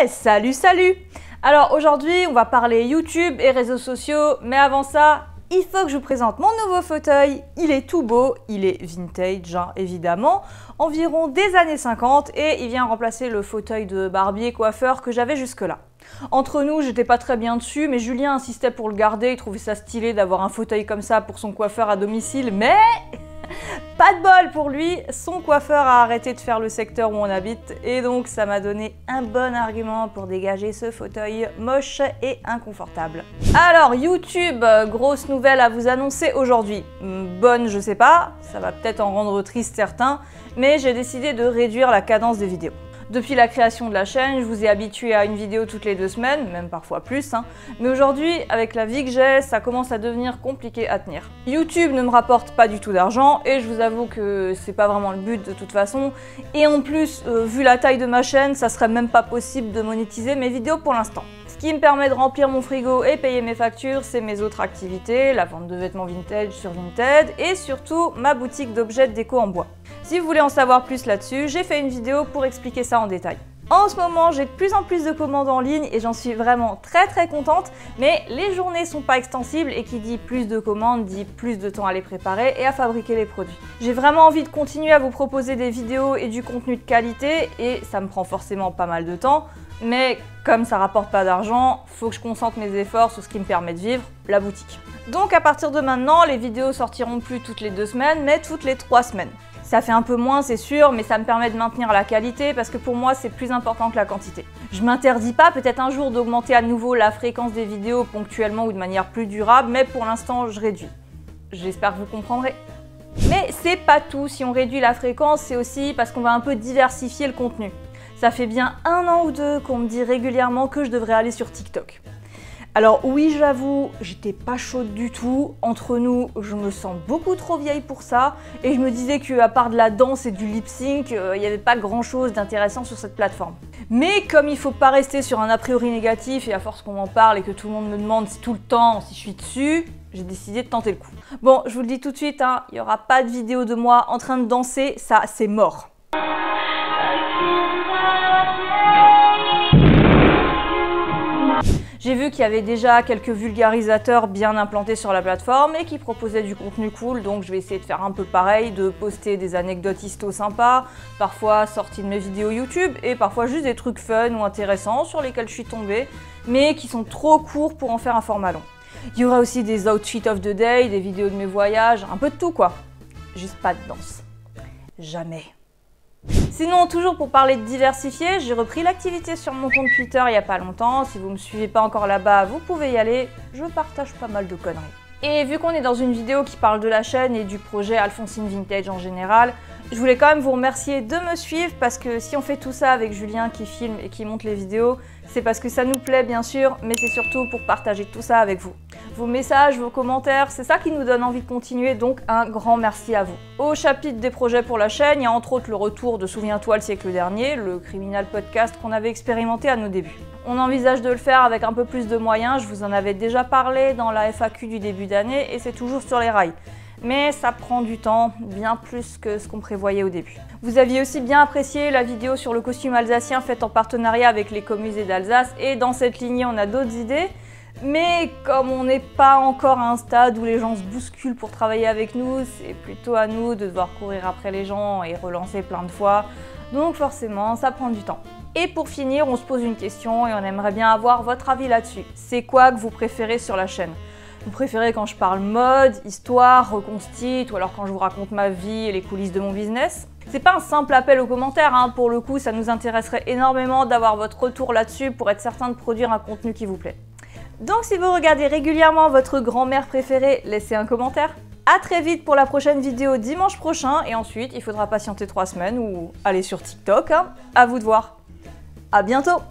Salut! Alors aujourd'hui, on va parler YouTube et réseaux sociaux, mais avant ça, il faut que je vous présente mon nouveau fauteuil. Il est tout beau, il est vintage, hein, évidemment, environ des années 50 et il vient remplacer le fauteuil de barbier coiffeur que j'avais jusque-là. Entre nous, j'étais pas très bien dessus, mais Julien insistait pour le garder, il trouvait ça stylé d'avoir un fauteuil comme ça pour son coiffeur à domicile, mais... pas de bol pour lui, son coiffeur a arrêté de faire le secteur où on habite et donc ça m'a donné un bon argument pour dégager ce fauteuil moche et inconfortable. Alors YouTube, grosse nouvelle à vous annoncer aujourd'hui. Bonne, je sais pas, ça va peut-être en rendre triste certains, mais j'ai décidé de réduire la cadence des vidéos. Depuis la création de la chaîne, je vous ai habitué à une vidéo toutes les 2 semaines, même parfois plus, hein. Mais aujourd'hui, avec la vie que j'ai, ça commence à devenir compliqué à tenir. YouTube ne me rapporte pas du tout d'argent et je vous avoue que c'est pas vraiment le but de toute façon. Et en plus, vu la taille de ma chaîne, ça serait même pas possible de monétiser mes vidéos pour l'instant. Ce qui me permet de remplir mon frigo et payer mes factures, c'est mes autres activités, la vente de vêtements vintage sur Vinted et surtout ma boutique d'objets de déco en bois. Si vous voulez en savoir plus là-dessus, j'ai fait une vidéo pour expliquer ça en détail. En ce moment, j'ai de plus en plus de commandes en ligne et j'en suis vraiment très contente, mais les journées sont pas extensibles et qui dit plus de commandes dit plus de temps à les préparer et à fabriquer les produits. J'ai vraiment envie de continuer à vous proposer des vidéos et du contenu de qualité et ça me prend forcément pas mal de temps, mais comme ça rapporte pas d'argent, faut que je concentre mes efforts sur ce qui me permet de vivre, la boutique. Donc à partir de maintenant, les vidéos sortiront plus toutes les 2 semaines, mais toutes les 3 semaines. Ça fait un peu moins, c'est sûr, mais ça me permet de maintenir la qualité parce que pour moi, c'est plus important que la quantité. Je m'interdis pas peut-être un jour d'augmenter à nouveau la fréquence des vidéos ponctuellement ou de manière plus durable, mais pour l'instant, je réduis. J'espère que vous comprendrez. Mais c'est pas tout, si on réduit la fréquence, c'est aussi parce qu'on va un peu diversifier le contenu. Ça fait bien 1 an ou 2 qu'on me dit régulièrement que je devrais aller sur TikTok. Alors oui, j'avoue, j'étais pas chaude du tout. Entre nous, je me sens beaucoup trop vieille pour ça. Et je me disais qu'à part de la danse et du lip-sync, il n'y avait pas grand-chose d'intéressant sur cette plateforme. Mais comme il faut pas rester sur un a priori négatif et à force qu'on m'en parle et que tout le monde me demande tout le temps si je suis dessus, j'ai décidé de tenter le coup. Bon, je vous le dis tout de suite, hein, il n'y aura pas de vidéo de moi en train de danser, ça c'est mort. J'ai vu qu'il y avait déjà quelques vulgarisateurs bien implantés sur la plateforme et qui proposaient du contenu cool, donc je vais essayer de faire un peu pareil, de poster des anecdotes histo sympas, parfois sorties de mes vidéos YouTube et parfois juste des trucs fun ou intéressants sur lesquels je suis tombée, mais qui sont trop courts pour en faire un format long. Il y aura aussi des outfits of the day, des vidéos de mes voyages, un peu de tout quoi. Juste pas de danse. Jamais. Sinon, toujours pour parler de diversifier, j'ai repris l'activité sur mon compte Twitter il n'y a pas longtemps. Si vous ne me suivez pas encore là-bas, vous pouvez y aller. Je partage pas mal de conneries. Et vu qu'on est dans une vidéo qui parle de la chaîne et du projet Alphonsine Vintage en général, je voulais quand même vous remercier de me suivre parce que si on fait tout ça avec Julien qui filme et qui monte les vidéos, c'est parce que ça nous plaît bien sûr, mais c'est surtout pour partager tout ça avec vous. Vos messages, vos commentaires, c'est ça qui nous donne envie de continuer, donc un grand merci à vous. Au chapitre des projets pour la chaîne, il y a entre autres le retour de Souviens-toi le siècle dernier, le criminal podcast qu'on avait expérimenté à nos débuts. On envisage de le faire avec un peu plus de moyens, je vous en avais déjà parlé dans la FAQ du début d'année et c'est toujours sur les rails. Mais ça prend du temps, bien plus que ce qu'on prévoyait au début. Vous aviez aussi bien apprécié la vidéo sur le costume alsacien faite en partenariat avec l'écomusée d'Alsace et dans cette lignée on a d'autres idées. Mais comme on n'est pas encore à un stade où les gens se bousculent pour travailler avec nous, c'est plutôt à nous de devoir courir après les gens et relancer plein de fois. Donc forcément, ça prend du temps. Et pour finir, on se pose une question et on aimerait bien avoir votre avis là-dessus. C'est quoi que vous préférez sur la chaîne ? Vous préférez quand je parle mode, histoire, reconstite ou alors quand je vous raconte ma vie et les coulisses de mon business? C'est pas un simple appel aux commentaires, hein. Pour le coup, ça nous intéresserait énormément d'avoir votre retour là-dessus pour être certain de produire un contenu qui vous plaît. Donc si vous regardez régulièrement votre grand-mère préférée, laissez un commentaire. A très vite pour la prochaine vidéo dimanche prochain et ensuite il faudra patienter 3 semaines ou aller sur TikTok, hein. À vous de voir. À bientôt!